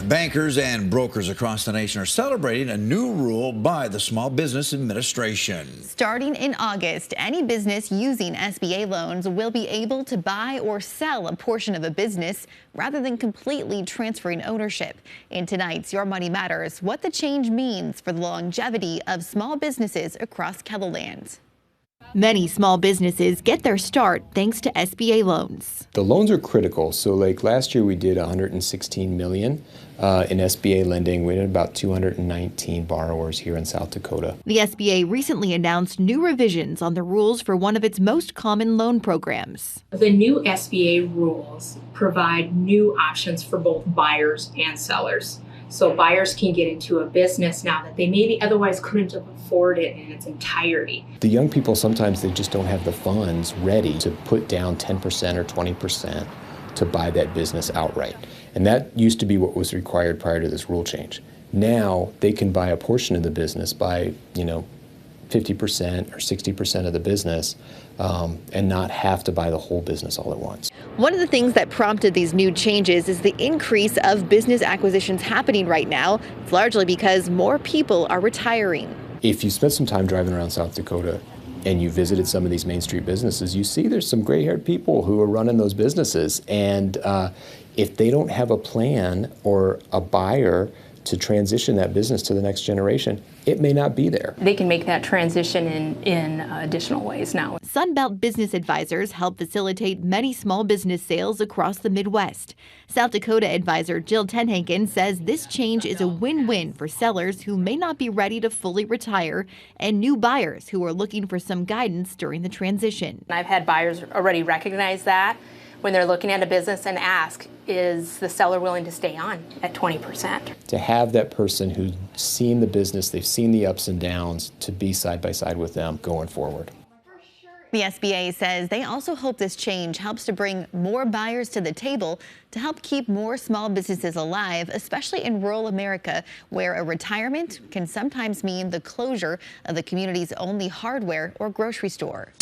Bankers and brokers across the nation are celebrating a new rule by the Small Business Administration. Starting in August, any business using SBA loans will be able to buy or sell a portion of a business rather than completely transferring ownership. In tonight's Your Money Matters, what the change means for the longevity of small businesses across KELOLAND. Many small businesses get their start thanks to SBA loans. The loans are critical. So like last year we did $116 million in SBA lending. We had about 219 borrowers here in South Dakota. The SBA recently announced new revisions on the rules for one of its most common loan programs. The new SBA rules provide new options for both buyers and sellers. So buyers can get into a business now that they maybe otherwise couldn't have afforded it in its entirety. The young people, sometimes they just don't have the funds ready to put down 10% or 20% to buy that business outright. And that used to be what was required prior to this rule change. Now they can buy a portion of the business, buy 50% or 60% of the business, and not have to buy the whole business all at once. One of the things that prompted these new changes is the increase of business acquisitions happening right now. It's largely because more people are retiring. If you spent some time driving around South Dakota and you visited some of these Main Street businesses, you see there's some gray-haired people who are running those businesses. And if they don't have a plan or a buyer to transition that business to the next generation, it may not be there. They can make that transition in additional ways now. Sunbelt Business Advisors help facilitate many small business sales across the Midwest. South Dakota advisor Jill Tenhaken says this change is a win-win for sellers who may not be ready to fully retire and new buyers who are looking for some guidance during the transition. I've had buyers already recognize that when they're looking at a business and ask, is the seller willing to stay on at 20%? To have that person who's seen the business, they've seen the ups and downs, to be side by side with them going forward. The SBA says they also hope this change helps to bring more buyers to the table to help keep more small businesses alive, especially in rural America, where a retirement can sometimes mean the closure of the community's only hardware or grocery store.